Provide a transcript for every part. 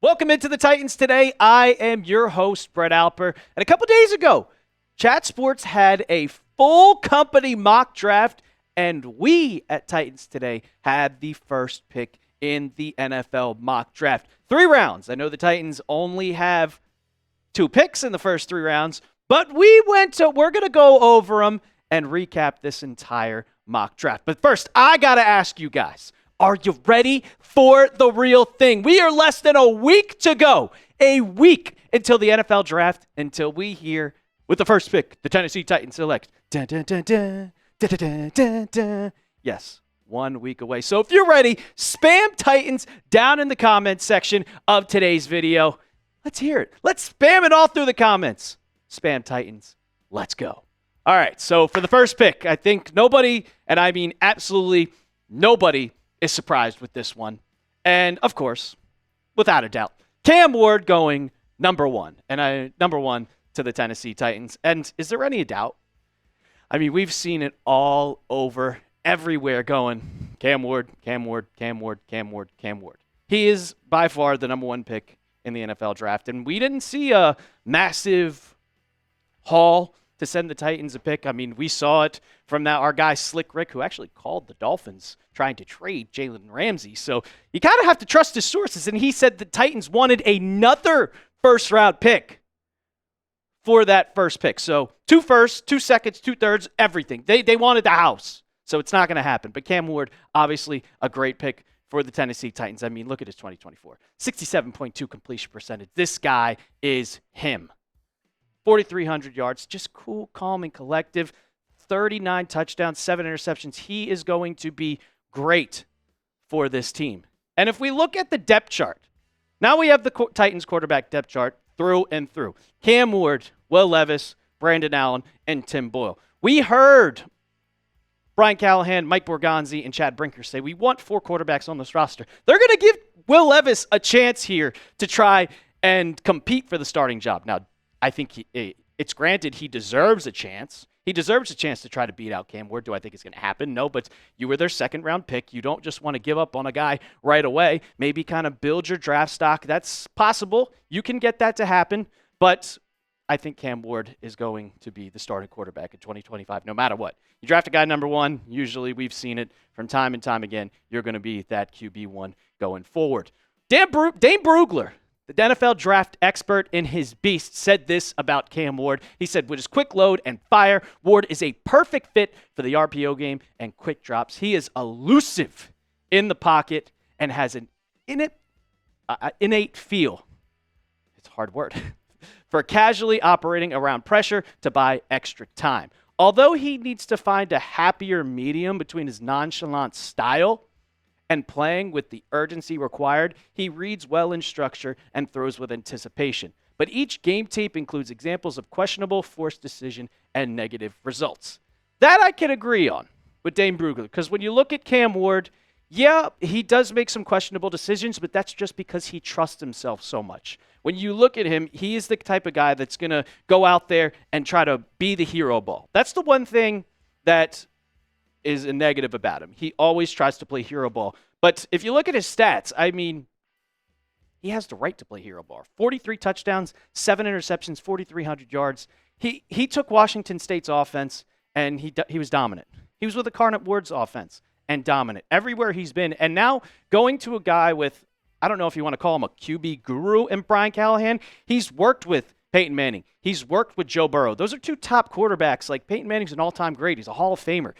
Welcome into the Titans today. I am your host, Brett Alper. And a couple days ago, Chat Sports had a full company mock draft, and we at Titans today had the first pick in the NFL mock draft. 3 rounds. I know the Titans only have 2 picks in the first 3 rounds, but we're going to go over them and recap this entire mock draft. But first, I got to ask you guys, are you ready for the real thing? We are less than a week to go. A week until the NFL draft, until we hear with the first pick, the Tennessee Titans select. Dun, dun, dun, dun, dun, dun, dun, dun. Yes, 1 week away. So if you're ready, spam Titans down in the comments section of today's video. Let's hear it. Let's spam it all through the comments. Spam Titans. Let's go. All right, so for the first pick, I think nobody, and I mean absolutely nobody, is surprised with this one. And, of course, without a doubt, Cam Ward going number 1. And number 1 to the Tennessee Titans. And is there any doubt? I mean, we've seen it all over, everywhere going. Cam Ward, Cam Ward, Cam Ward, Cam Ward, Cam Ward. He is by far the number 1 pick in the NFL draft. And we didn't see a massive haul to send the Titans a pick. I mean, we saw it from our guy Slick Rick, who actually called the Dolphins trying to trade Jalen Ramsey. So you kind of have to trust his sources. And he said the Titans wanted another first-round pick for that first pick. So 2 firsts, 2 seconds, 2 thirds, everything. They wanted the house. So it's not going to happen. But Cam Ward, obviously a great pick for the Tennessee Titans. I mean, look at his 2024. 67.2 completion percentage. This guy is him. 4,300 yards, just cool, calm, and collective. 39 touchdowns, 7 interceptions. He is going to be great for this team. And if we look at the depth chart, now we have the Titans quarterback depth chart through and through. Cam Ward, Will Levis, Brandon Allen, and Tim Boyle. We heard Brian Callahan, Mike Borgonzi, and Chad Brinker say we want 4 quarterbacks on this roster. They're going to give Will Levis a chance here to try and compete for the starting job. Now, I think it's granted he deserves a chance. He deserves a chance to try to beat out Cam Ward. Do I think it's going to happen? No, but you were their second-round pick. You don't just want to give up on a guy right away. Maybe kind of build your draft stock. That's possible. You can get that to happen, but I think Cam Ward is going to be the starting quarterback in 2025 no matter what. You draft a guy number 1, usually we've seen it from time and time again, you're going to be that QB1 going forward. Dane Brugler, the NFL draft expert in his beast, said this about Cam Ward. He said, with his quick load and fire, Ward is a perfect fit for the RPO game and quick drops. He is elusive in the pocket and has an innate feel. It's a hard word. For casually operating around pressure to buy extra time. Although he needs to find a happier medium between his nonchalant style and playing with the urgency required, he reads well in structure and throws with anticipation. But each game tape includes examples of questionable forced decision and negative results. That I can agree on with Dane Brugler, because when you look at Cam Ward, yeah, he does make some questionable decisions, but that's just because he trusts himself so much. When you look at him, he is the type of guy that's going to go out there and try to be the hero ball. That's the one thing that is a negative about him. He always tries to play hero ball. But if you look at his stats, I mean, he has the right to play hero ball. 43 touchdowns, 7 interceptions, 4,300 yards. He took Washington State's offense, and he was dominant. He was with the Incarnate Word's offense and dominant everywhere he's been. And now going to a guy with, I don't know if you want to call him a QB guru in Brian Callahan. He's worked with Peyton Manning. He's worked with Joe Burrow. Those are 2 top quarterbacks. Like, Peyton Manning's an all-time great. He's a Hall of Famer.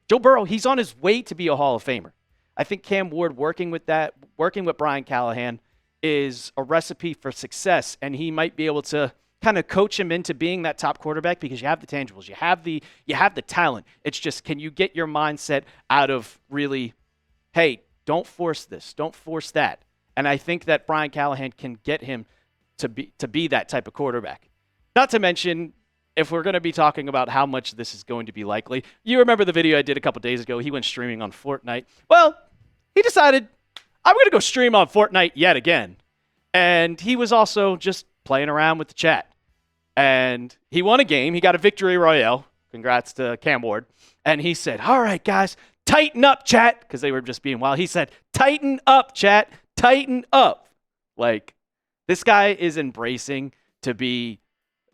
Joe Burrow, he's on his way to be a Hall of Famer. I think Cam Ward working with Brian Callahan is a recipe for success, and he might be able to kind of coach him into being that top quarterback because you have the tangibles, you have the talent. It's just, can you get your mindset out of really, hey, don't force this, don't force that. And I think that Brian Callahan can get him to be that type of quarterback. Not to mention, if we're going to be talking about how much this is going to be likely, you remember the video I did a couple days ago. He went streaming on Fortnite. Well, he decided, I'm going to go stream on Fortnite yet again. And he was also just playing around with the chat. And he won a game. He got a victory royale. Congrats to Cam Ward. And he said, all right, guys, tighten up, chat, because they were just being wild. He said, tighten up, chat, tighten up. Like, this guy is embracing to be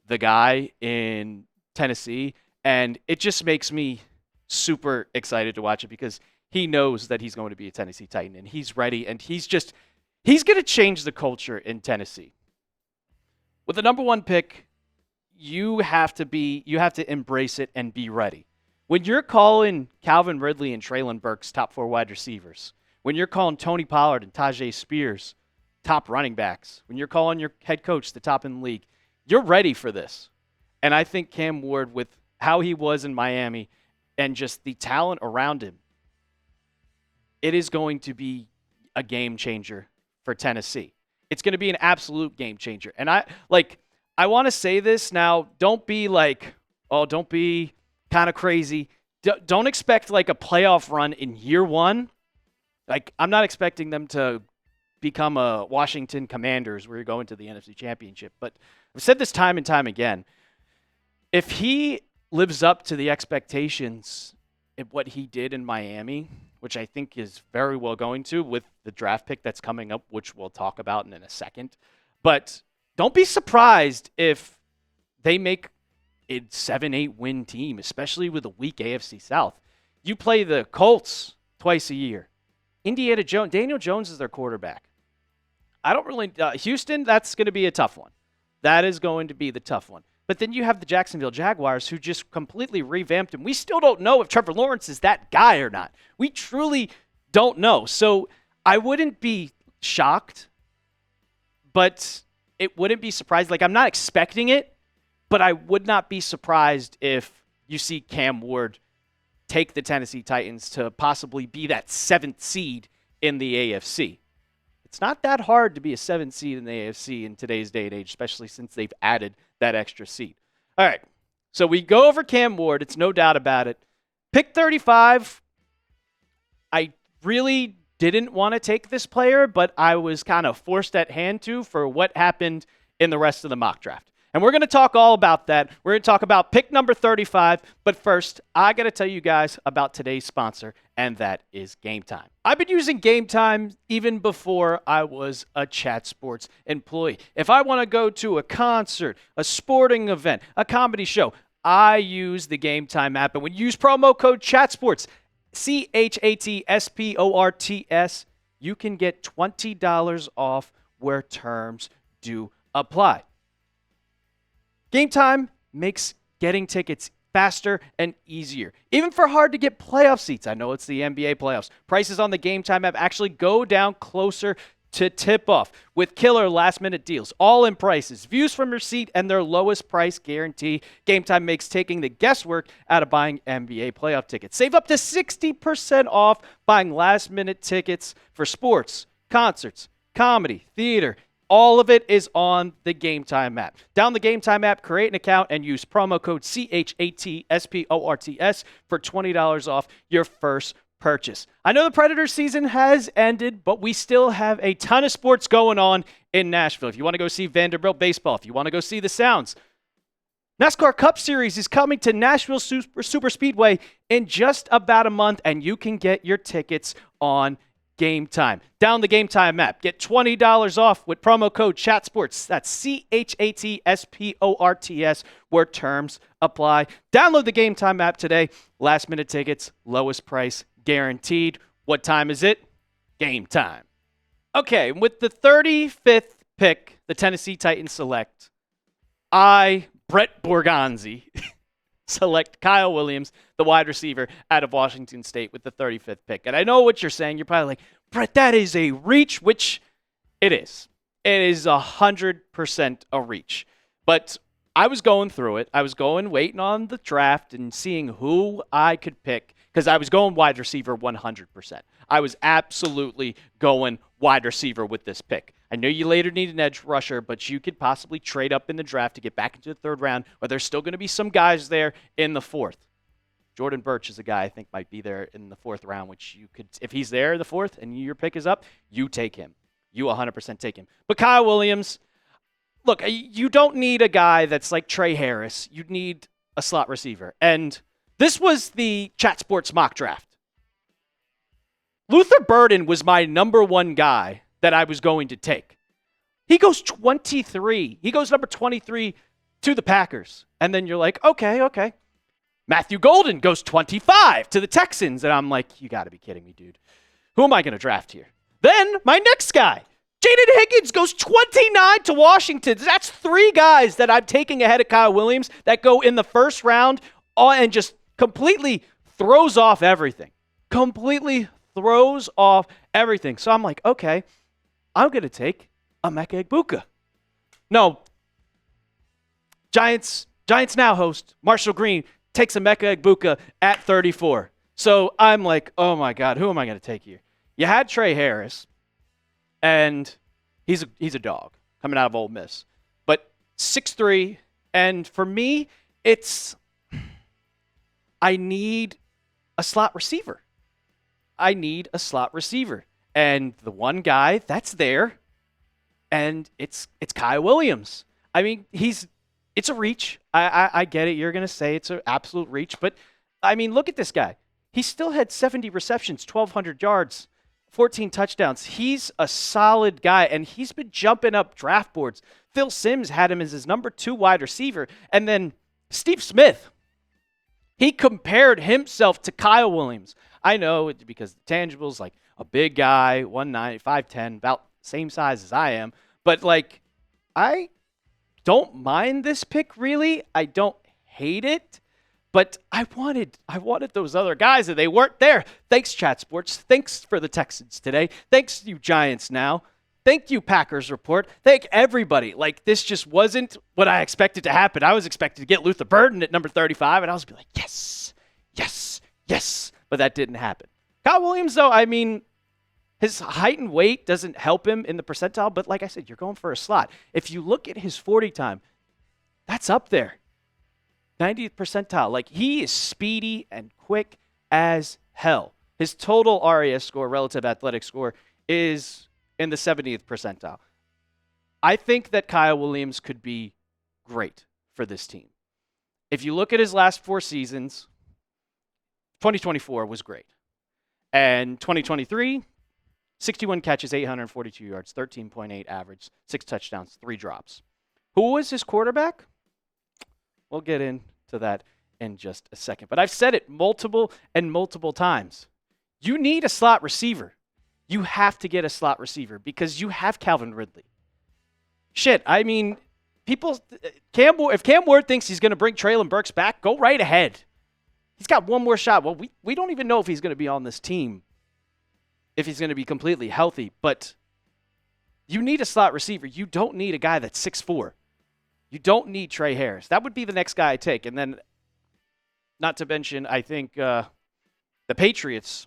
the guy in Tennessee, and it just makes me super excited to watch it because he knows that he's going to be a Tennessee Titan, and he's ready, and he's going to change the culture in Tennessee. With the number 1 pick, you have to embrace it and be ready. When you're calling Calvin Ridley and Treylon Burks top 4 wide receivers, when you're calling Tony Pollard and Tajay Spears top running backs, when you're calling your head coach the top in the league, you're ready for this. And I think Cam Ward, with how he was in Miami and just the talent around him, it is going to be a game changer for Tennessee. It's going to be an absolute game changer. And I want to say this now. Don't be kind of crazy. Don't expect like a playoff run in year 1. Like, I'm not expecting them to become a Washington Commanders where you're going to the NFC Championship. But I've said this time and time again. If he lives up to the expectations of what he did in Miami, which I think is very well going to with the draft pick that's coming up, which we'll talk about in a second. But don't be surprised if they make a 7-8 win team, especially with a weak AFC South. You play the Colts twice a year. Daniel Jones is their quarterback. Houston, that's going to be a tough one. That is going to be the tough one. But then you have the Jacksonville Jaguars, who just completely revamped him. We still don't know if Trevor Lawrence is that guy or not. We truly don't know. So I wouldn't be shocked, but it wouldn't be surprised. Like, I'm not expecting it, but I would not be surprised if you see Cam Ward take the Tennessee Titans to possibly be that 7th seed in the AFC. It's not that hard to be a 7th seed in the AFC in today's day and age, especially since they've added that extra seed. All right, so we go over Cam Ward. It's no doubt about it. Pick 35, I really didn't want to take this player, but I was kind of forced at hand to for what happened in the rest of the mock draft. And we're going to talk all about that. We're going to talk about pick number 35. But first, I got to tell you guys about today's sponsor, and that is Game Time. I've been using Game Time even before I was a Chat Sports employee. If I want to go to a concert, a sporting event, a comedy show, I use the Game Time app. And when you use promo code ChatSports, ChatSports, you can get $20 off where terms do apply. Game Time makes getting tickets faster and easier, even for hard-to-get playoff seats. I know it's the NBA playoffs. Prices on the Game Time app actually go down closer to tip-off with killer last-minute deals, all-in prices, views from your seat, and their lowest price guarantee. Game Time makes taking the guesswork out of buying NBA playoff tickets. Save up to 60% off buying last-minute tickets for sports, concerts, comedy, theater. All of it is on the Game Time app. Download the Game Time app, create an account, and use promo code ChatSports for $20 off your first purchase. I know the Predators season has ended, but we still have a ton of sports going on in Nashville. If you want to go see Vanderbilt baseball, if you want to go see the Sounds, NASCAR Cup Series is coming to Nashville Super Speedway in just about a month, and you can get your tickets on Game Time. Download the Game Time app. Get $20 off with promo code ChatSports. That's ChatSports, where terms apply. Download the Game Time app today. Last minute tickets, lowest price guaranteed. What time is it? Game time. Okay, with the 35th pick, the Tennessee Titans select, Brett Borgonzi, select Kyle Williams, the wide receiver out of Washington State, with the 35th pick. And I know what you're saying. You're probably like, Brett, that is a reach, which it is. It is 100% a reach. But I was going through it. I was waiting on the draft and seeing who I could pick, because I was going wide receiver 100%. I was absolutely going wide receiver with this pick. I know you later need an edge rusher, but you could possibly trade up in the draft to get back into the third round, or there's still going to be some guys there in the fourth. Jordan Birch is a guy I think might be there in the fourth round, which you could, if he's there in the fourth and your pick is up, you take him. You 100% take him. But Kyle Williams, look, you don't need a guy that's like Trey Harris. You need a slot receiver. And this was the Chat Sports mock draft. Luther Burden was my number one guy that I was going to take. He goes 23. He goes number 23 to the Packers. And then you're like, okay. Matthew Golden goes 25 to the Texans. And I'm like, you got to be kidding me, dude. Who am I going to draft here? Then my next guy, Jaden Higgins, goes 29 to Washington. That's 3 guys that I'm taking ahead of Kyle Williams that go in the first round and just completely throws off everything. Completely throws off everything. So I'm like, okay, I'm going to take Emeka Egbuka. No. Giants Now host Marshall Green takes Emeka Egbuka at 34. So I'm like, oh my God, who am I going to take here? You had Trey Harris, and he's a dog coming out of Ole Miss. But 6'3", and for me, I need a slot receiver. And the one guy that's there, and it's Kyle Williams. I mean, it's a reach. I get it. You're going to say it's an absolute reach. But, I mean, look at this guy. He still had 70 receptions, 1,200 yards, 14 touchdowns. He's a solid guy, and he's been jumping up draft boards. Phil Simms had him as his number 2 wide receiver. And then Steve Smith, he compared himself to Kyle Williams. I know because the tangibles, like a big guy, 190, 5'10", about same size as I am. But, like, I don't mind this pick, really. I don't hate it. But I wanted those other guys, and they weren't there. Thanks, Chat Sports. Thanks for the Texans today. Thanks, you Giants Now. Thank you, Packers Report. Thank everybody. Like, this just wasn't what I expected to happen. I was expected to get Luther Burden at number 35, and I was be like, yes. But that didn't happen. Kyle Williams, though, I mean, his height and weight doesn't help him in the percentile, but like I said, you're going for a slot. If you look at his 40 time, that's up there. 90th percentile. Like, he is speedy and quick as hell. His total RAS score, relative athletic score, is in the 70th percentile. I think that Kyle Williams could be great for this team. If you look at his last 4 seasons, 2024 was great. And 2023, 61 catches, 842 yards, 13.8 average, 6 touchdowns, 3 drops. Who was his quarterback? We'll get into that in just a second. But I've said it multiple times. You need a slot receiver. You have to get a slot receiver because you have Calvin Ridley. Shit, I mean, if Cam Ward thinks he's going to bring Treylon Burks back, go right ahead. He's got one more shot. Well, we don't even know if he's going to be on this team, if he's going to be completely healthy. But you need a slot receiver. You don't need a guy that's 6'4". You don't need Trey Harris. That would be the next guy I take. And then, not to mention, I think the Patriots,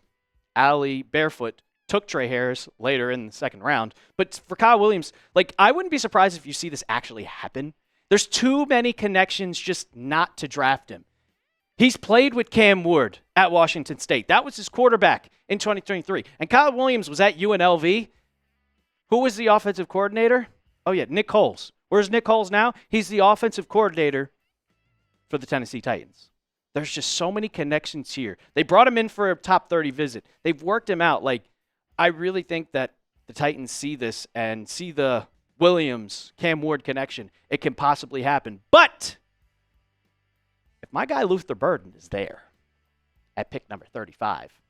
Ali Barefoot, took Trey Harris later in the second round. But for Kyle Williams, like, I wouldn't be surprised if you see this actually happen. There's too many connections just not to draft him. He's played with Cam Ward at Washington State. That was his quarterback in 2023. And Kyle Williams was at UNLV. Who was the offensive coordinator? Oh, yeah, Nick Foles. Where's Nick Foles now? He's the offensive coordinator for the Tennessee Titans. There's just so many connections here. They brought him in for a top 30 visit. They've worked him out. Like, I really think that the Titans see this and see the Williams-Cam Ward connection. It can possibly happen. But if my guy Luther Burden is there at pick number 35,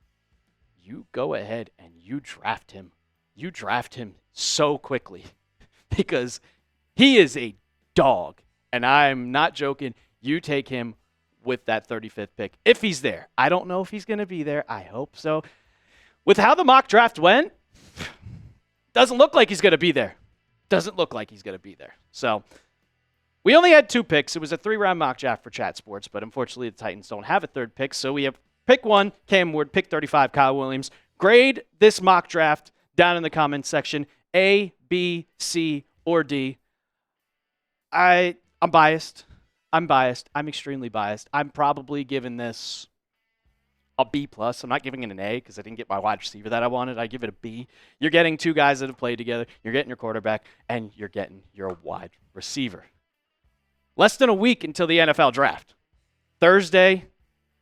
you go ahead and you draft him. You draft him so quickly because he is a dog, and I'm not joking. You take him with that 35th pick, if he's there. I don't know if he's going to be there. I hope so. With how the mock draft went, doesn't look like he's going to be there. So we only had 2 picks. It was a 3-round mock draft for Chat Sports, but unfortunately the Titans don't have a 3rd pick. So we have pick 1, Cam Ward, pick 35, Kyle Williams. Grade this mock draft down in the comments section. A, B, C, or D. I'm biased. I'm extremely biased. I'm probably giving this a B+. I'm not giving it an A because I didn't get my wide receiver that I wanted. I give it a B. You're getting 2 guys that have played together. You're getting your quarterback, and you're getting your wide receiver. Less than a week until the NFL draft. Thursday,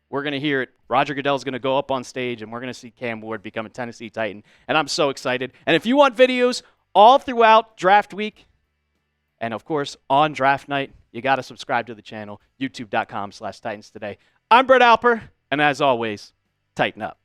we're going to hear it. Roger Goodell's going to go up on stage, and we're going to see Cam Ward become a Tennessee Titan. And I'm so excited. And if you want videos all throughout draft week, and of course on draft night, you got to subscribe to the channel, youtube.com/Titans Today. I'm Brett Alper, and as always, tighten up.